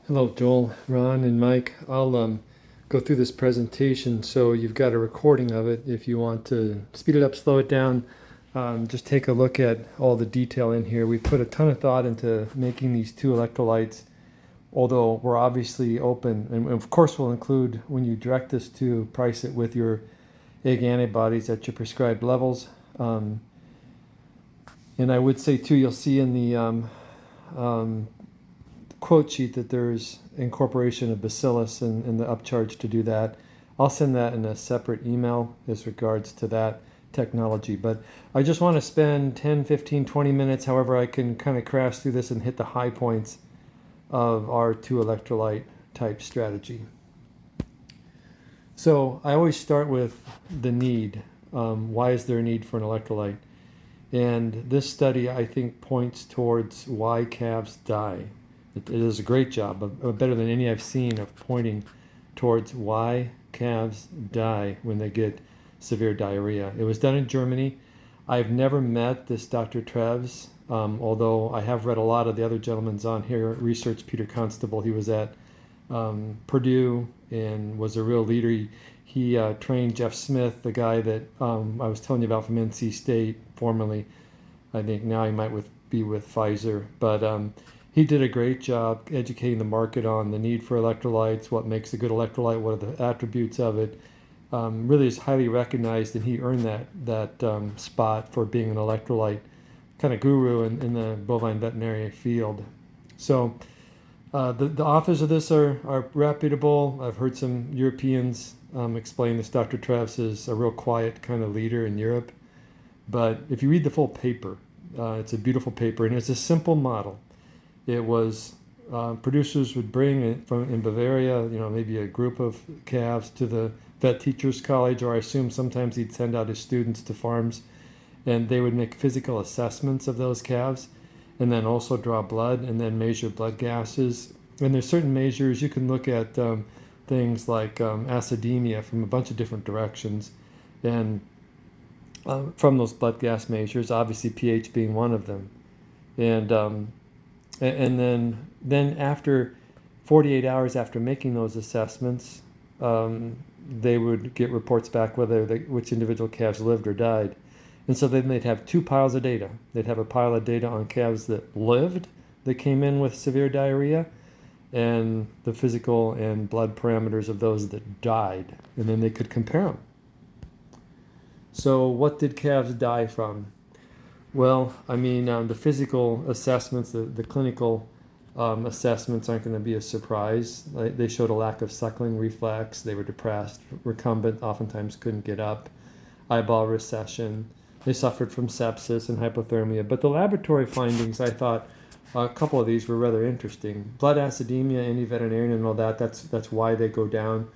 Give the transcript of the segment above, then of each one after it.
Hello, Joel, Ron, and Mike. I'll go through this presentation so you've got a recording of it. If you want to speed it up, slow it down, just take a look at all the detail in here. We've put a ton of thought into making these two electrolytes, although we're obviously open, and of course we'll include, when you direct this to price it with your egg antibodies at your prescribed levels. And I would say too, you'll see in the quote sheet that there's incorporation of bacillus and the upcharge to do that. I'll send that in a separate email as regards to that technology. But I just want to spend 10, 15, 20 minutes, however I can kind of crash through this and hit the high points of our two electrolyte type strategy. So I always start with the need. Why is there a need for an electrolyte? And this study, I think, points towards why calves die. It does a great job, better than any I've seen, of pointing towards why calves die when they get severe diarrhea. It was done in Germany. I've never met this Dr. Treves, although I have read a lot of the other gentlemen's on here. Research Peter Constable, he was at Purdue and was a real leader. He trained Jeff Smith, the guy that I was telling you about from NC State formerly. I think now he might be with Pfizer, but he did a great job educating the market on the need for electrolytes, what makes a good electrolyte, what are the attributes of it. Really is highly recognized, and he earned that spot for being an electrolyte kind of guru in the bovine veterinary field. So the authors of this are reputable. I've heard some Europeans explain this. Dr. Treves is a real quiet kind of leader in Europe. But if you read the full paper, it's a beautiful paper, and it's a simple model. It was producers would bring in Bavaria, maybe a group of calves to the vet teachers college, or I assume sometimes he'd send out his students to farms, and they would make physical assessments of those calves, and then also draw blood and then measure blood gases. And there's certain measures you can look at, things like acidemia from a bunch of different directions, and from those blood gas measures, obviously pH being one of them. And then after 48 hours after making those assessments, they would get reports back which individual calves lived or died. And so then they'd have two piles of data. They'd have a pile of data on calves that lived, that came in with severe diarrhea, and the physical and blood parameters of those that died. And then they could compare them. So what did calves die from? Well, I mean, the physical assessments, the clinical assessments aren't going to be a surprise. They showed a lack of suckling reflex. They were depressed, recumbent, oftentimes couldn't get up, eyeball recession. They suffered from sepsis and hypothermia. But the laboratory findings, I thought, a couple of these were rather interesting. Blood acidemia, any veterinarian and all that, that's why they go down.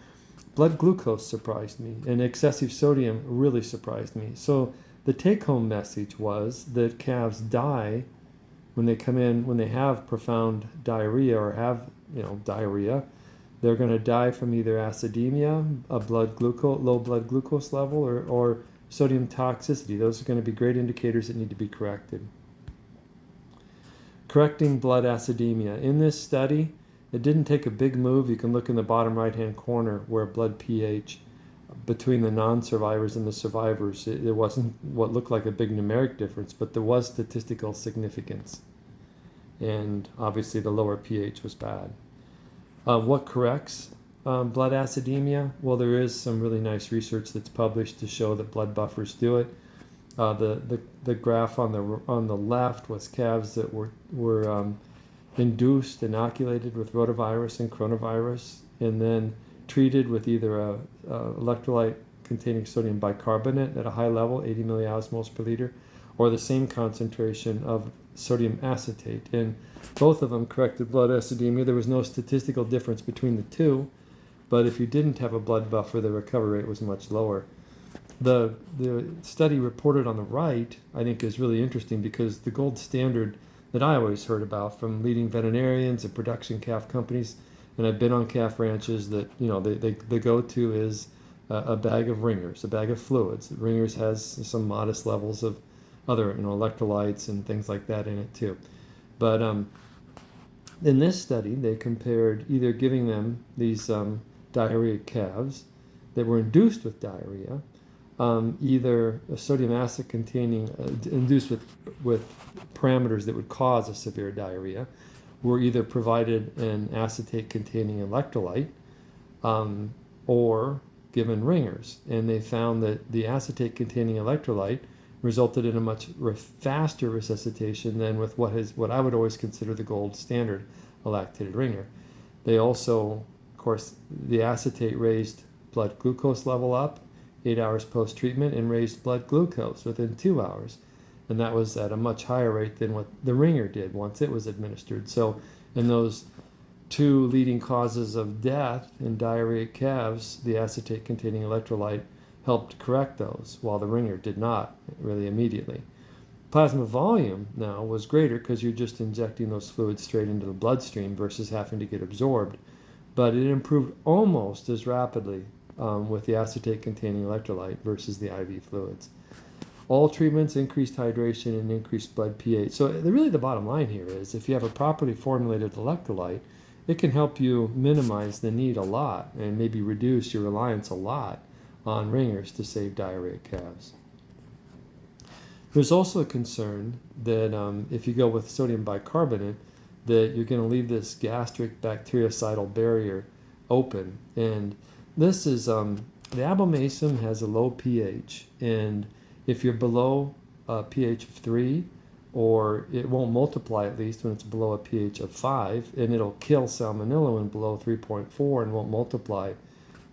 Blood glucose surprised me, and excessive sodium really surprised me. So the take-home message was that calves die when they come in, when they have profound diarrhea or have, diarrhea. They're going to die from either acidemia, low blood glucose level, or sodium toxicity. Those are going to be great indicators that need to be corrected. Correcting blood acidemia. In this study, it didn't take a big move. You can look in the bottom right-hand corner where blood pH between the non-survivors and the survivors, it wasn't what looked like a big numeric difference, but there was statistical significance. And obviously the lower pH was bad. What corrects blood acidemia? Well, there is some really nice research that's published to show that blood buffers do it. The graph on the left was calves that were induced, inoculated with rotavirus and coronavirus, and then treated with either a electrolyte containing sodium bicarbonate at a high level, 80 milliosmoles per liter, or the same concentration of sodium acetate. And both of them corrected blood acidemia. There was no statistical difference between the two, but if you didn't have a blood buffer, the recovery rate was much lower. The study reported on the right, I think, is really interesting, because the gold standard that I always heard about from leading veterinarians and production calf companies, and I've been on calf ranches, that the go-to is a bag of ringers, a bag of fluids. Ringers has some modest levels of other electrolytes and things like that in it too. But In this study, they compared either giving them these diarrheic calves that were induced with diarrhea, either a sodium acid containing, induced with parameters that would cause a severe diarrhea, were either provided an acetate containing electrolyte or given ringers. And they found that the acetate containing electrolyte resulted in a much faster resuscitation than with what I would always consider the gold standard, a lactated ringer. They also, of course, the acetate raised blood glucose level up 8 hours post-treatment and raised blood glucose within 2 hours. And that was at a much higher rate than what the ringer did once it was administered. So in those two leading causes of death in diarrheic calves, the acetate containing electrolyte helped correct those, while the ringer did not really immediately. Plasma volume now was greater because you're just injecting those fluids straight into the bloodstream versus having to get absorbed, but it improved almost as rapidly with the acetate containing electrolyte versus the IV fluids. All treatments increased hydration and increased blood pH. So really the bottom line here is if you have a properly formulated electrolyte, it can help you minimize the need a lot and maybe reduce your reliance a lot on ringers to save diarrheic calves. There's also a concern that if you go with sodium bicarbonate, that you're going to leave this gastric bactericidal barrier open. And this is, the abomasum has a low pH, and if you're below a pH of 3, or it won't multiply at least when it's below a pH of 5, and it'll kill salmonella when below 3.4 and won't multiply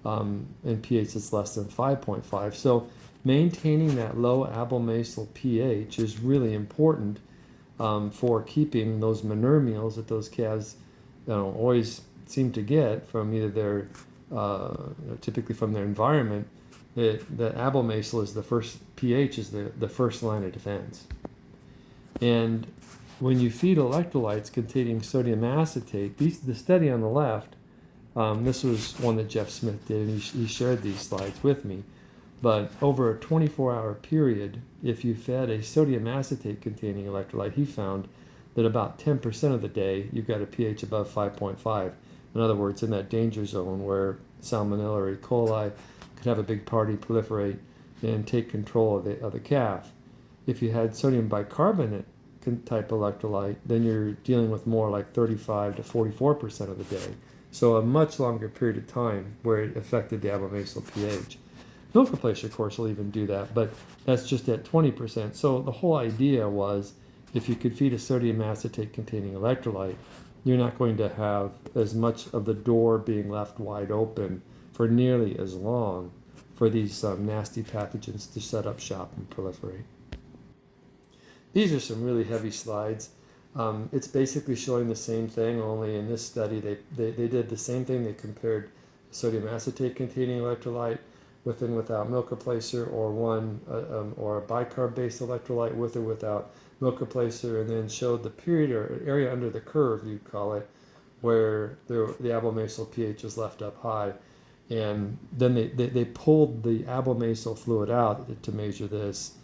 in pH that's less than 5.5. So maintaining that low abomasal pH is really important for keeping those manure meals that those calves always seem to get from either their, typically from their environment. The abomasal is the first, pH is the first line of defense. And when you feed electrolytes containing sodium acetate, the study on the left, this was one that Jeff Smith did, and he shared these slides with me. But over a 24-hour period, if you fed a sodium acetate containing electrolyte, he found that about 10% of the day you've got a pH above 5.5. In other words, in that danger zone where Salmonella or E. coli could have a big party, proliferate, and take control of the calf. If you had sodium bicarbonate type electrolyte, then you're dealing with more like 35 to 44% of the day. So a much longer period of time where it affected the abomasal pH. Milk replacer, of course, will even do that, but that's just at 20%. So the whole idea was if you could feed a sodium acetate containing electrolyte, you're not going to have as much of the door being left wide open for nearly as long for these nasty pathogens to set up shop and proliferate. These are some really heavy slides. It's basically showing the same thing, only in this study they did the same thing. They compared sodium acetate containing electrolyte with and without milk replacer, or or a bicarb-based electrolyte with or without milk replacer, and then showed the period or area under the curve, you call it, where the abomasal pH was left up high. And then they pulled the abomasal fluid out to measure this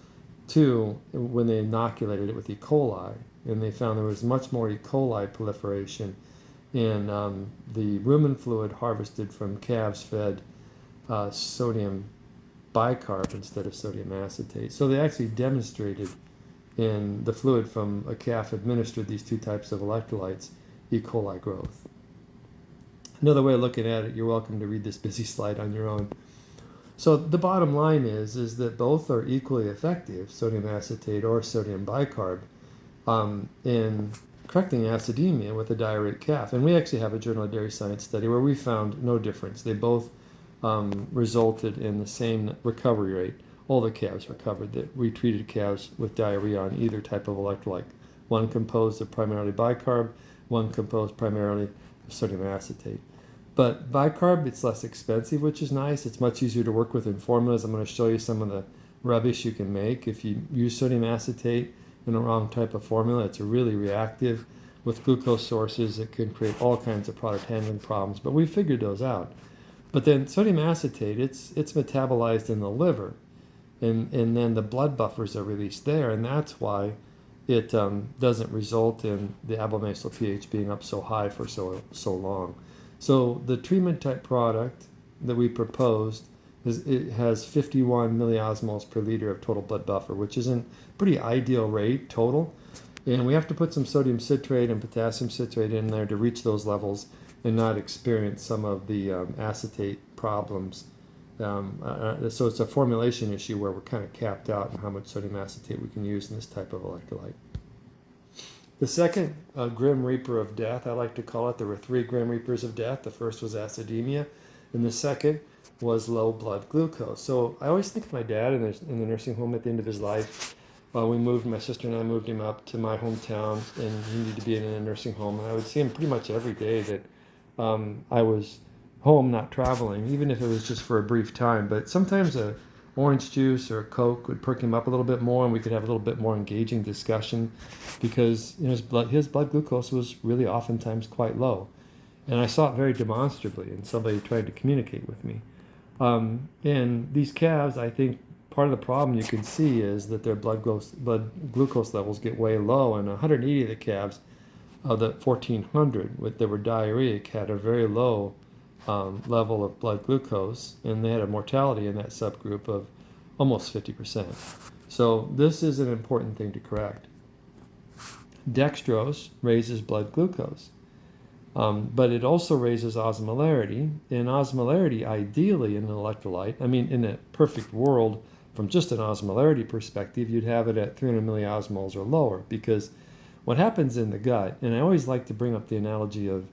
too when they inoculated it with E. coli, and they found there was much more E. coli proliferation in the rumen fluid harvested from calves fed sodium bicarb instead of sodium acetate. So they actually demonstrated in the fluid from a calf administered these two types of electrolytes E. coli growth. Another way of looking at it, you're welcome to read this busy slide on your own. So the bottom line is that both are equally effective, sodium acetate or sodium bicarb, in correcting acidemia with a diarrheic calf. And we actually have a Journal of Dairy Science study where we found no difference. They both resulted in the same recovery rate. All the calves recovered. That we treated calves with diarrhea on either type of electrolyte. One composed of primarily bicarb, one composed primarily of sodium acetate. But bicarb, it's less expensive, which is nice. It's much easier to work with in formulas. I'm going to show you some of the rubbish you can make. If you use sodium acetate in the wrong type of formula, it's really reactive with glucose sources. It can create all kinds of product handling problems, but we figured those out. But then sodium acetate, it's metabolized in the liver, and then the blood buffers are released there, and that's why it doesn't result in the abomasal pH being up so high for so long. So the treatment type product that we proposed it has 51 milliosmoles per liter of total blood buffer, which is a pretty ideal rate total. And we have to put some sodium citrate and potassium citrate in there to reach those levels and not experience some of the acetate problems. So it's a formulation issue where we're kind of capped out on how much sodium acetate we can use in this type of electrolyte. The second grim reaper of death, I like to call it, there were 3 grim reapers of death. The first was acidemia, and the second was low blood glucose. So I always think of my dad in the nursing home at the end of his life. My sister and I moved him up to my hometown, and he needed to be in a nursing home. And I would see him pretty much every day that I was home, not traveling, even if it was just for a brief time. But sometimes a orange juice or a Coke would perk him up a little bit more, and we could have a little bit more engaging discussion because his blood glucose was really oftentimes quite low. And I saw it very demonstrably in somebody tried to communicate with me. And these calves, I think part of the problem you can see is that their blood glucose levels get way low, and 180 of the calves of the 1,400 that were diarrheic had a very low level of blood glucose, and they had a mortality in that subgroup of almost 50%. So this is an important thing to correct. Dextrose raises blood glucose, but it also raises osmolarity, and osmolarity ideally in an electrolyte, in a perfect world, from just an osmolarity perspective, you'd have it at 300 milliosmoles or lower, because what happens in the gut, and I always like to bring up the analogy of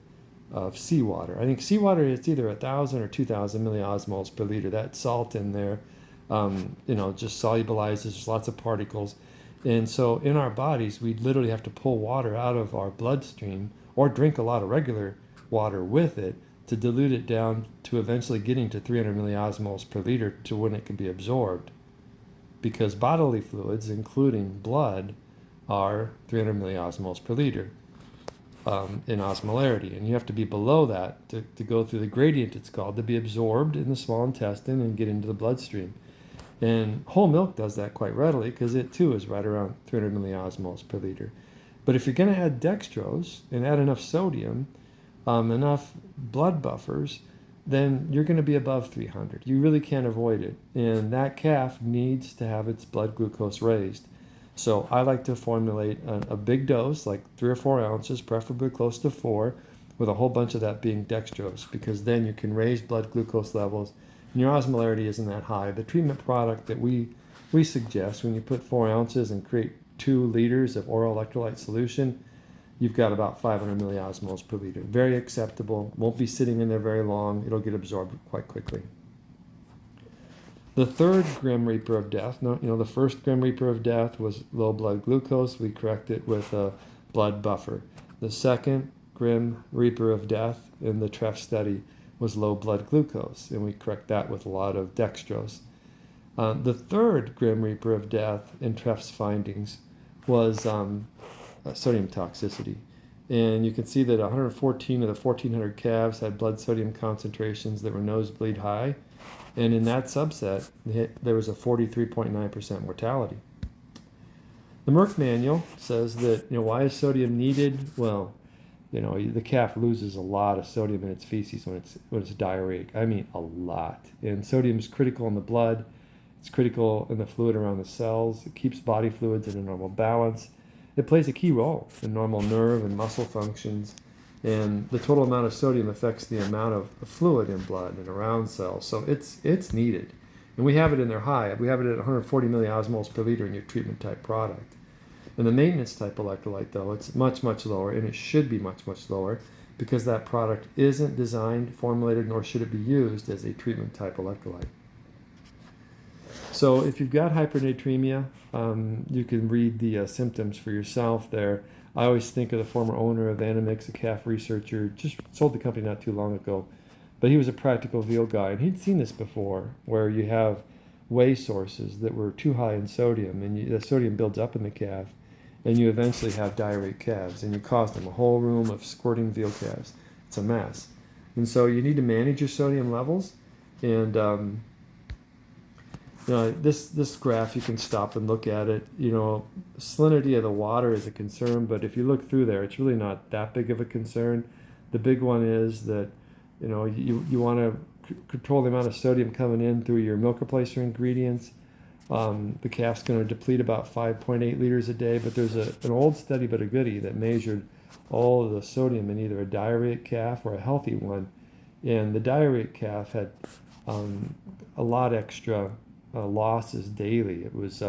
seawater. I think seawater is either 1,000 or 2,000 milliosmoles per liter. That salt in there, just solubilizes. There's lots of particles. And so in our bodies, we literally have to pull water out of our bloodstream or drink a lot of regular water with it to dilute it down to eventually getting to 300 milliosmoles per liter to when it can be absorbed. Because bodily fluids, including blood, are 300 milliosmoles per liter in osmolarity. And you have to be below that to go through the gradient, it's called, to be absorbed in the small intestine and get into the bloodstream. And whole milk does that quite readily because it too is right around 300 milliosmoles per liter. But if you're going to add dextrose and add enough sodium, enough blood buffers, then you're going to be above 300. You really can't avoid it. And that calf needs to have its blood glucose raised. So I like to formulate a big dose, like 3 or 4 ounces, preferably close to 4, with a whole bunch of that being dextrose, because then you can raise blood glucose levels and your osmolarity isn't that high. The treatment product that we suggest, when you put 4 ounces and create 2 liters of oral electrolyte solution, you've got about 500 milliosmoles per liter. Very acceptable, won't be sitting in there very long, it'll get absorbed quite quickly. The third grim reaper of death, the first grim reaper of death was low blood glucose. We correct it with a blood buffer. The second grim reaper of death in the TREF study was low blood glucose, and we correct that with a lot of dextrose. The third grim reaper of death in TREF's findings was sodium toxicity. And you can see that 114 of the 1,400 calves had blood sodium concentrations that were nosebleed high. And in that subset, there was a 43.9% mortality. The Merck manual says that, why is sodium needed? Well, the calf loses a lot of sodium in its feces when it's diarrheic. A lot. And sodium is critical in the blood. It's critical in the fluid around the cells. It keeps body fluids in a normal balance. It plays a key role in normal nerve and muscle functions. And the total amount of sodium affects the amount of fluid in blood and around cells. So it's needed. And we have it in there high. We have it at 140 milliosmoles per liter in your treatment type product. In the maintenance type electrolyte, though, it's much, much lower, and it should be much, much lower because that product isn't designed, formulated, nor should it be used as a treatment type electrolyte. So if you've got hypernatremia, you can read the symptoms for yourself there. I always think of the former owner of Animix, a calf researcher, just sold the company not too long ago. But he was a practical veal guy, and he'd seen this before, where you have whey sources that were too high in sodium, and the sodium builds up in the calf, and you eventually have diarrheic calves, and you cause them a whole room of squirting veal calves. It's a mess. And so you need to manage your sodium levels, and This graph, you can stop and look at it. Salinity of the water is a concern, but if you look through there, it's really not that big of a concern. The big one is that you want to control the amount of sodium coming in through your milk replacer ingredients. The calf's going to deplete about 5.8 liters a day, but there's an old study, but a goodie, that measured all of the sodium in either a diarrheic calf or a healthy one. And the diarrheic calf had a lot extra losses daily. It was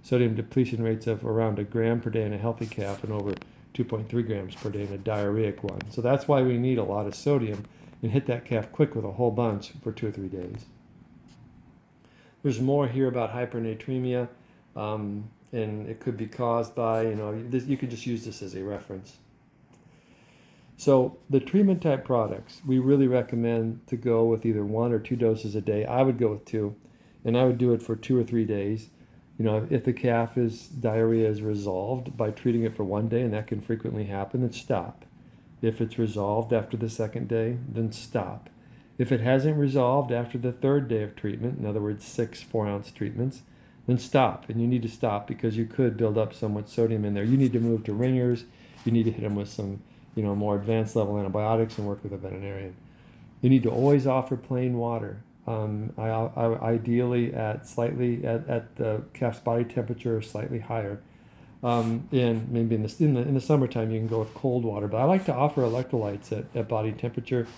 sodium depletion rates of around 1 gram per day in a healthy calf and over 2.3 grams per day in a diarrheic one. So that's why we need a lot of sodium and hit that calf quick with a whole bunch for 2 or 3 days. There's more here about hypernatremia, and it could be caused by, you could just use this as a reference. So the treatment type products, we really recommend to go with either 1 or 2 doses a day. I would go with 2, and I would do it for 2 or 3 days. If the calf's diarrhea is resolved by treating it for 1 day, and that can frequently happen, then stop. If it's resolved after the 2nd day, then stop. If it hasn't resolved after the 3rd day of treatment, in other words, 6 4-ounce treatments, then stop. And you need to stop because you could build up so much sodium in there. You need to move to ringers. You need to hit them with some more advanced level antibiotics and work with a veterinarian. You need to always offer plain water. Ideally at the calf's body temperature or slightly higher. And maybe in the summertime you can go with cold water. But I like to offer electrolytes at body temperature.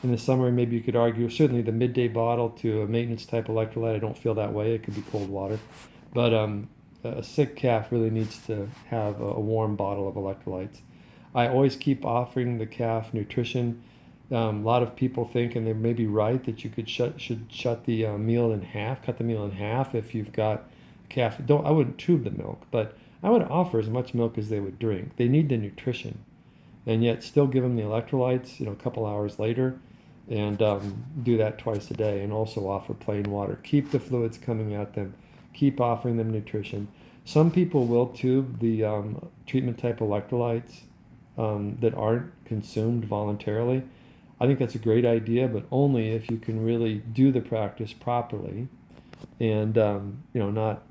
In the summer, maybe you could argue certainly the midday bottle to a maintenance type electrolyte. I don't feel that way. It could be cold water. But a sick calf really needs to have a warm bottle of electrolytes. I always keep offering the calf nutrition. A lot of people think, and they may be right, that you should cut the meal in half if you've got calf. I wouldn't tube the milk, but I would offer as much milk as they would drink. They need the nutrition, and yet still give them the electrolytes, a couple hours later, and do that twice a day, and also offer plain water. Keep the fluids coming at them. Keep offering them nutrition. Some people will tube the treatment type electrolytes that aren't consumed voluntarily. I think that's a great idea, but only if you can really do the practice properly and not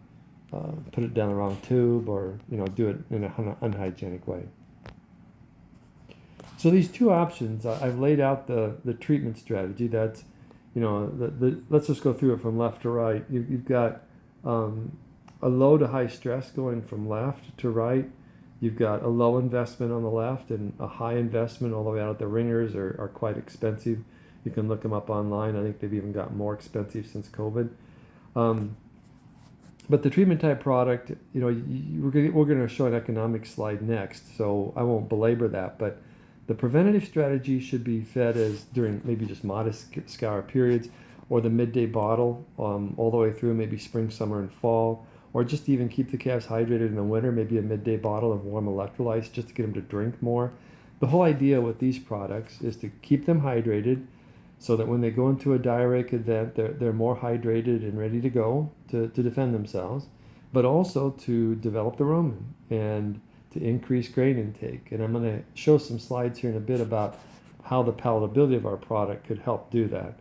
put it down the wrong tube or do it in an unhygienic way. So these 2 options, I've laid out the treatment strategy. That's let's just go through it from left to right. You've got a low to high stress going from left to right. You've got a low investment on the left and a high investment all the way out. The ringers are quite expensive. You can look them up online. I think they've even gotten more expensive since COVID. But the treatment type product, we're going to show an economic slide next, so I won't belabor that. But the preventative strategy should be fed as during maybe just modest scour periods, or the midday bottle all the way through maybe spring, summer, and fall. Or just even keep the calves hydrated in the winter, maybe a midday bottle of warm electrolytes just to get them to drink more. The whole idea with these products is to keep them hydrated so that when they go into a diarrheic event, they're more hydrated and ready to go to defend themselves, but also to develop the rumen and to increase grain intake. And I'm going to show some slides here in a bit about how the palatability of our product could help do that.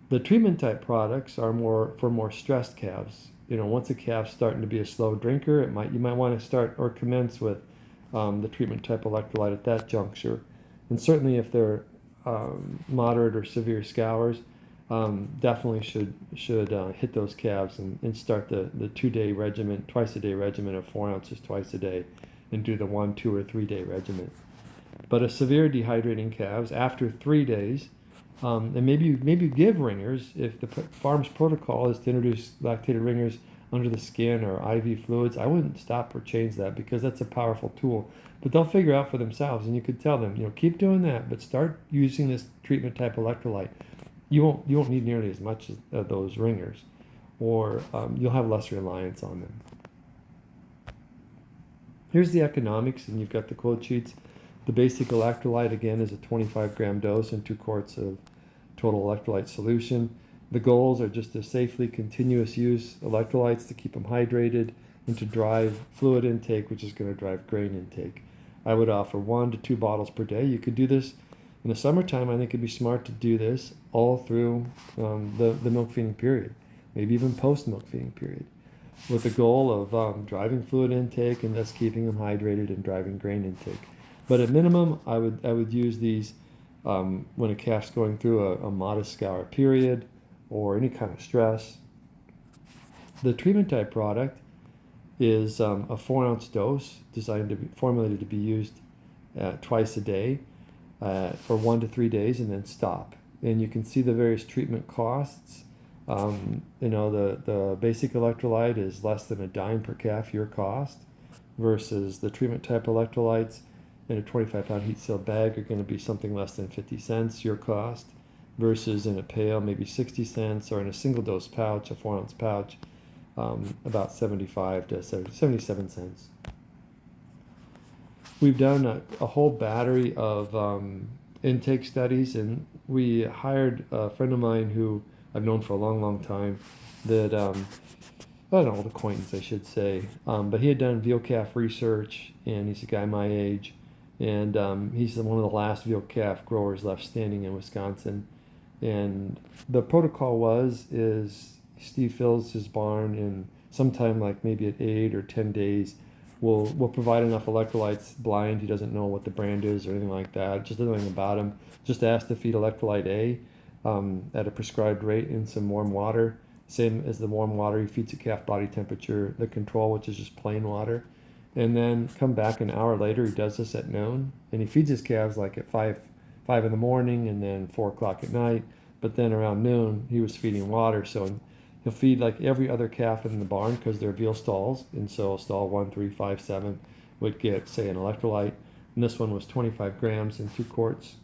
The treatment type products are for more stressed calves. Once a calf's starting to be a slow drinker, you might want to start or commence with the treatment type electrolyte at that juncture. And certainly if they're moderate or severe scours, definitely should hit those calves and start the 2-day regimen, twice-a-day regimen of 4 ounces twice a day, and do the 1, 2, or 3-day regimen. But a severe dehydrating calves, after 3 days, and maybe give ringers if the farm's protocol is to introduce lactated ringers under the skin or IV fluids. I wouldn't stop or change that because that's a powerful tool. But they'll figure out for themselves, and you could tell them, keep doing that, but start using this treatment type electrolyte. You won't need nearly as much of those ringers, or you'll have less reliance on them. Here's the economics, and you've got the quote sheets. The basic electrolyte, again, is a 25-gram dose and 2 quarts of total electrolyte solution. The goals are just to safely continuous use electrolytes to keep them hydrated and to drive fluid intake, which is going to drive grain intake. I would offer 1 to 2 bottles per day. You could do this in the summertime. I think it'd be smart to do this all through the milk feeding period. maybe even post-milk feeding period, with the goal of driving fluid intake and thus keeping them hydrated and driving grain intake. But at minimum, I would use these when a calf's going through a modest scour period or any kind of stress. The treatment type product is a 4-ounce dose designed to be formulated to be used twice a day for 1 to 3 days and then stop. And you can see the various treatment costs. The basic electrolyte is less than a dime per calf your cost, versus the treatment type electrolytes in a 25-pound heat seal bag are going to be something less than 50 cents your cost, versus in a pail maybe 60 cents, or in a single dose pouch, a 4-ounce pouch, about 75 to 77 cents. We've done a whole battery of intake studies, and we hired a friend of mine who I've known for a long, long time, that an old acquaintance, I should say, but he had done veal calf research, and he's a guy my age, and he's one of the last veal calf growers left standing in Wisconsin. And the protocol is Steve fills his barn, and sometime like maybe at 8 or 10 days, we'll provide enough electrolytes. Blind, he doesn't know what the brand is or anything like that, just nothing about him. Just asked to feed electrolyte A at a prescribed rate in some warm water. Same as the warm water, he feeds at calf body temperature. The control, which is just plain water. And then come back an hour later, he does this at noon, and he feeds his calves like at 5 in the morning and then 4 o'clock at night. But then around noon, he was feeding water. So he'll feed like every other calf in the barn, because they're veal stalls. And so stall 1, 3, 5, 7 would get, say, an electrolyte. And this one was 25 grams in 2 quarts.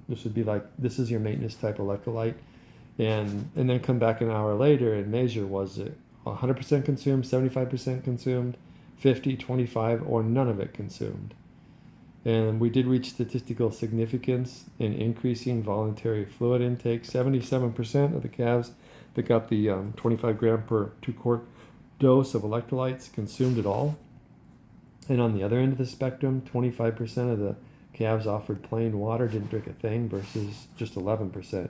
This would be like, this is your maintenance type electrolyte. And then come back an hour later and measure, was it 100% consumed, 75% consumed, 50, 25, or none of it consumed. And we did reach statistical significance in increasing voluntary fluid intake. 77% of the calves that got the 25 gram per 2 quart dose of electrolytes consumed it all. And on the other end of the spectrum, 25% of the calves offered plain water, didn't drink a thing, versus just 11%.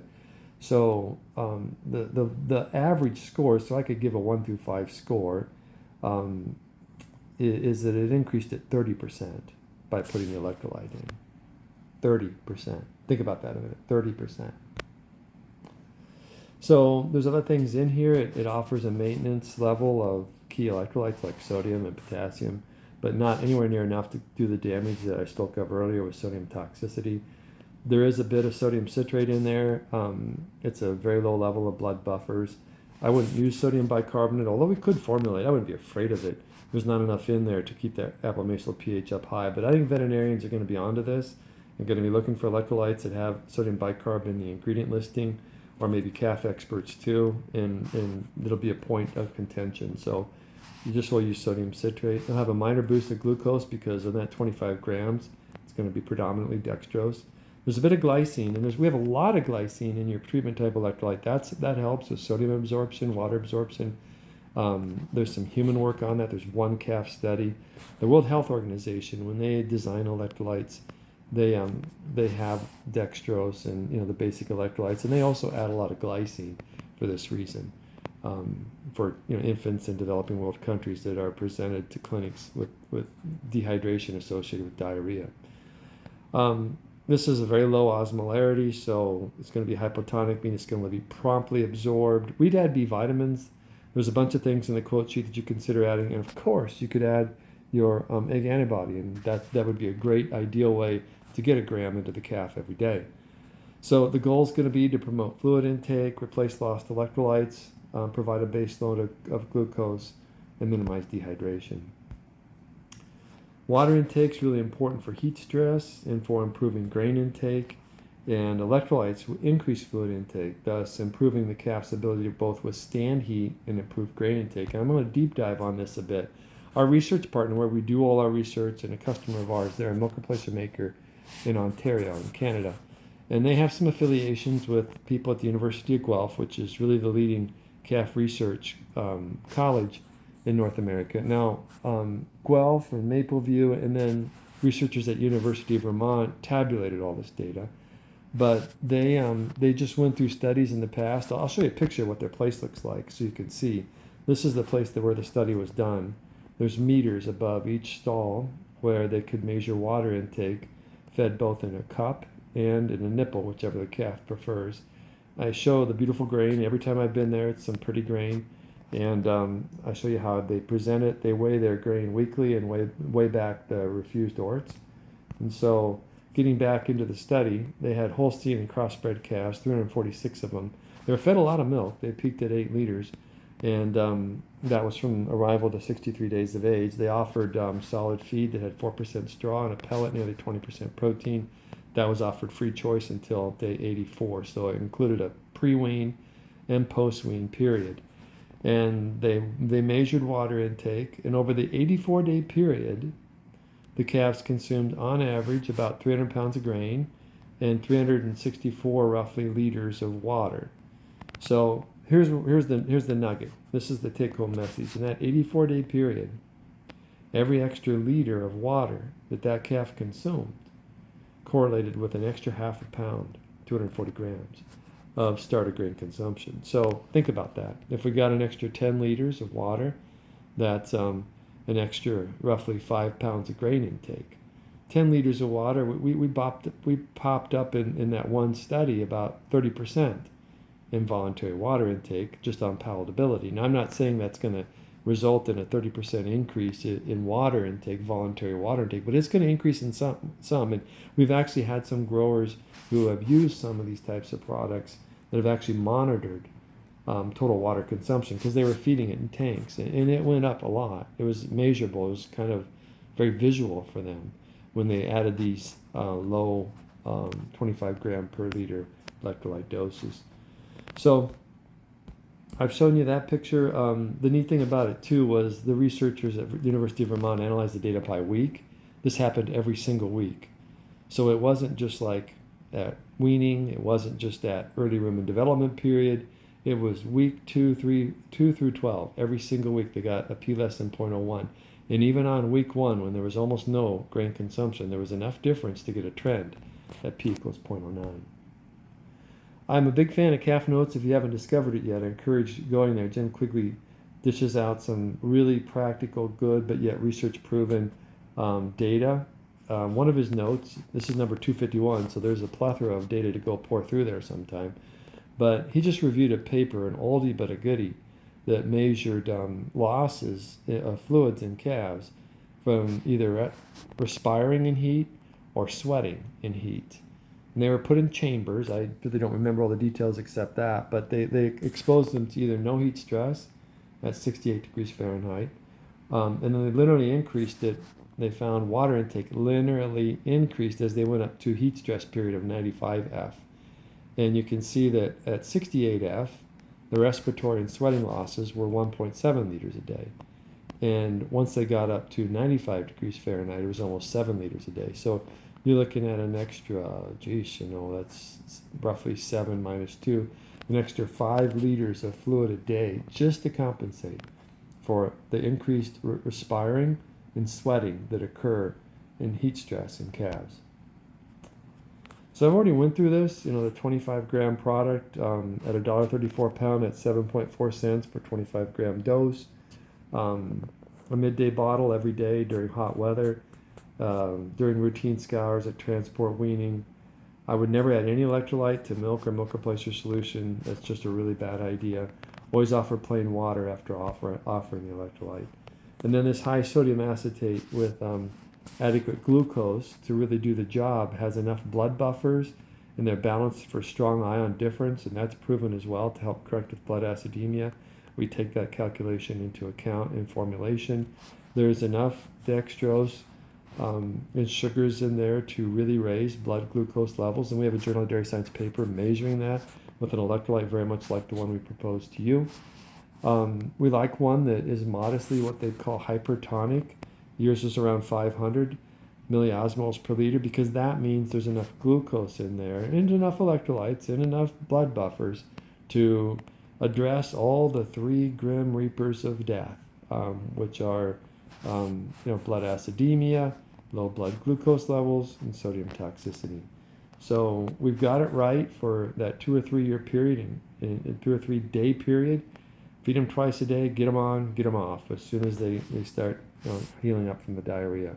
So the average score, so I could give a 1 through 5 score, is that it increased at 30% by putting the electrolyte in. 30%. Think about that a minute. 30%. So there's other things in here. It offers a maintenance level of key electrolytes like sodium and potassium, but not anywhere near enough to do the damage that I spoke of earlier with sodium toxicity. There is a bit of sodium citrate in there. It's a very low level of blood buffers. I wouldn't use sodium bicarbonate, although we could formulate. I wouldn't be afraid of it. There's not enough in there to keep that apple-maceal pH up high. But I think veterinarians are going to be onto this and going to be looking for electrolytes that have sodium bicarb in the ingredient listing, or maybe calf experts too, and it'll be a point of contention. So you just will use sodium citrate. They'll have a minor boost of glucose because of that 25 grams. It's going to be predominantly dextrose. There's a bit of glycine, and we have a lot of glycine in your treatment type electrolyte. That helps with sodium absorption, water absorption. There's some human work on that. There's one calf study. The World Health Organization, when they design electrolytes, they have dextrose and the basic electrolytes, and they also add a lot of glycine for this reason, for infants in developing world countries that are presented to clinics with dehydration associated with diarrhea. This is a very low osmolarity, so it's going to be hypotonic, meaning it's going to be promptly absorbed. We'd add B vitamins. There's a bunch of things in the quote sheet that you consider adding, and of course you could add your egg antibody, and that would be a great ideal way to get a gram into the calf every day. So the goal is going to be to promote fluid intake, replace lost electrolytes, provide a base load of glucose, and minimize dehydration. Water intake is really important for heat stress and for improving grain intake, and electrolytes will increase fluid intake, thus improving the calf's ability to both withstand heat and improve grain intake. And I'm going to deep dive on this a bit. Our research partner, where we do all our research, and a customer of ours, they're a milk replacer maker in Ontario, in Canada. And they have some affiliations with people at the University of Guelph, which is really the leading calf research college in North America. Now, Guelph and Mapleview, and then researchers at University of Vermont tabulated all this data. But they just went through studies in the past. I'll show you a picture of what their place looks like so you can see. This is the place where the study was done. There's meters above each stall where they could measure water intake, fed both in a cup and in a nipple, whichever the calf prefers. I show the beautiful grain. Every time I've been there, it's some pretty grain. And I show you how they present it. They weigh their grain weekly and weigh back the refused orts. And so getting back into the study, they had Holstein and crossbred calves, 346 of them. They were fed a lot of milk. They peaked at 8 liters. And that was from arrival to 63 days of age. They offered solid feed that had 4% straw and a pellet, nearly 20% protein. That was offered free choice until day 84. So it included a pre-wean and post-wean period. And they measured water intake. And over the 84-day period, the calves consumed on average about 300 pounds of grain and 364 roughly liters of water. So here's the nugget. This is the take-home message. In that 84-day period, every extra liter of water that calf consumed correlated with an extra half a pound, 240 grams, of starter grain consumption. So think about that. If we got an extra 10 liters of water, that's an extra roughly 5 pounds of grain intake. 10 liters of water, we popped up in that one study about 30% involuntary water intake just on palatability. Now, I'm not saying that's going to result in a 30% increase in water intake, voluntary water intake, but it's going to increase in some. And we've actually had some growers who have used some of these types of products that have actually monitored total water consumption because they were feeding it in tanks, and it went up a lot. It was measurable. It was kind of very visual for them when they added these low 25 gram per liter electrolyte doses. So I've shown you that picture. The neat thing about it too was the researchers at the University of Vermont analyzed the data by week. This happened every single week. So it wasn't just like at weaning, it wasn't just at early rumen development period. It was week 2 through 12. Every single week they got a P less than 0.01. And even on week 1, when there was almost no grain consumption, there was enough difference to get a trend at P equals 0.09. I'm a big fan of Calf Notes. If you haven't discovered it yet, I encourage going there. Jim Quigley dishes out some really practical, good, but yet research-proven data. One of his notes, this is number 251, so there's a plethora of data to go pour through there sometime. But he just reviewed a paper, an oldie but a goodie, that measured losses of fluids in calves from either respiring in heat or sweating in heat. And they were put in chambers. I really don't remember all the details except that, but they exposed them to either no heat stress at 68 degrees Fahrenheit, and then they linearly increased it. They found water intake linearly increased as they went up to heat stress period of 95F. And you can see that at 68F, the respiratory and sweating losses were 1.7 liters a day. And once they got up to 95 degrees Fahrenheit, it was almost 7 liters a day. So you're looking at an extra, that's roughly 7 minus 2, an extra 5 liters of fluid a day just to compensate for the increased respiring and sweating that occur in heat stress in calves. So I've already went through this, the 25 gram product at $1.34 a pound at 7.4 cents per 25 gram dose. A midday bottle every day during hot weather, during routine scours at transport weaning. I would never add any electrolyte to milk or milk replacer solution. That's just a really bad idea. Always offer plain water after offering the electrolyte. And then this high sodium acetate with adequate glucose to really do the job has enough blood buffers, and they're balanced for strong ion difference, and that's proven as well to help correct with blood acidemia. We take that calculation into account in formulation. There's enough dextrose and sugars in there to really raise blood glucose levels, and we have a Journal of Dairy Science paper measuring that with an electrolyte very much like the one we proposed to you. We like one that is modestly what they call hypertonic. Yours is around 500 milliosmoles per liter, because that means there's enough glucose in there and enough electrolytes and enough blood buffers to address all the 3 grim reapers of death, which are blood acidemia, low blood glucose levels, and sodium toxicity. So we've got it right for that 2 or 3 year period, in 2 or 3 day period. Feed them twice a day, get them on, get them off as soon as they start healing up from the diarrhea.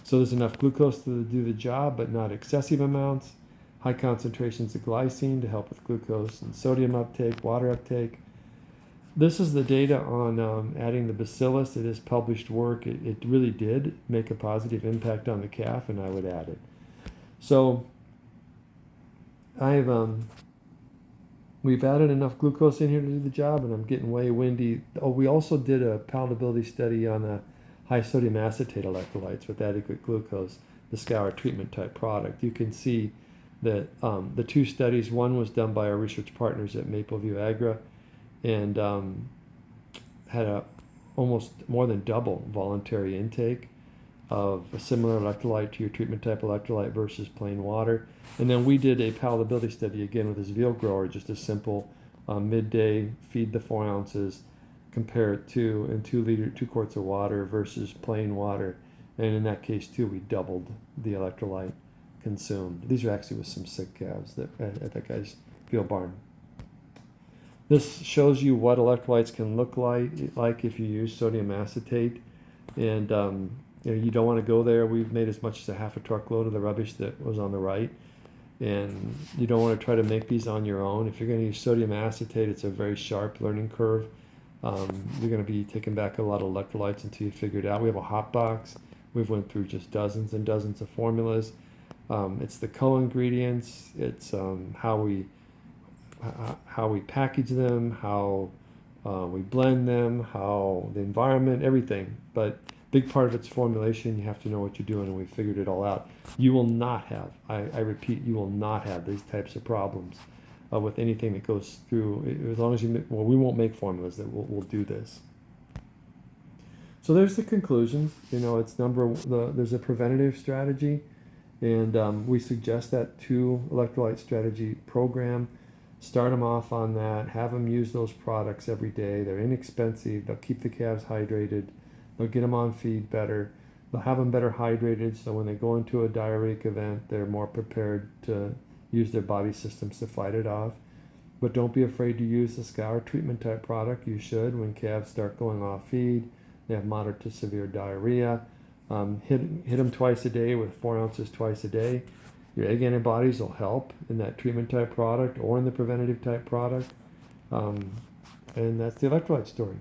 So there's enough glucose to do the job, but not excessive amounts. High concentrations of glycine to help with glucose and sodium uptake, water uptake. This is the data on adding the bacillus. It is published work. It really did make a positive impact on the calf, and I would add it. So we've added enough glucose in here to do the job, and I'm getting way windy. Oh, we also did a palatability study on the high sodium acetate electrolytes with adequate glucose, the scour treatment type product. You can see that the 2 studies, one was done by our research partners at Mapleview Agra, and had a almost more than double voluntary intake of a similar electrolyte to your treatment type electrolyte versus plain water. And then we did a palatability study again with this veal grower, just a simple midday, feed the 4 ounces, compare it to in 2 quarts of water versus plain water. And in that case too, we doubled the electrolyte consumed. These are actually with some sick calves that at that guy's veal barn. This shows you what electrolytes can look like if you use sodium acetate, and you don't want to go there. We've made as much as a half a truckload of the rubbish that was on the right, and you don't want to try to make these on your own. If you're going to use sodium acetate, it's a very sharp learning curve. You're going to be taking back a lot of electrolytes until you figure it out. We have a hot box. We've went through just dozens and dozens of formulas. It's the co-ingredients. It's how we package them, how we blend them, how the environment, everything. But big part of its formulation, you have to know what you're doing, and we figured it all out. You will not have, I repeat, you will not have these types of problems with anything that goes through, as long as you, well, we won't make formulas that will do this. So there's the conclusions. It's there's a preventative strategy, and we suggest that 2 electrolyte strategy program. Start them off on that. Have them use those products every day. They're inexpensive. They'll keep the calves hydrated. They'll get them on feed better. They'll have them better hydrated, so when they go into a diarrheic event, they're more prepared to use their body systems to fight it off. But don't be afraid to use the scour treatment type product. You should when calves start going off feed. They have moderate to severe diarrhea. Hit them twice a day with 4 ounces twice a day. Your egg antibodies will help in that treatment type product or in the preventative type product. And that's the electrolyte story.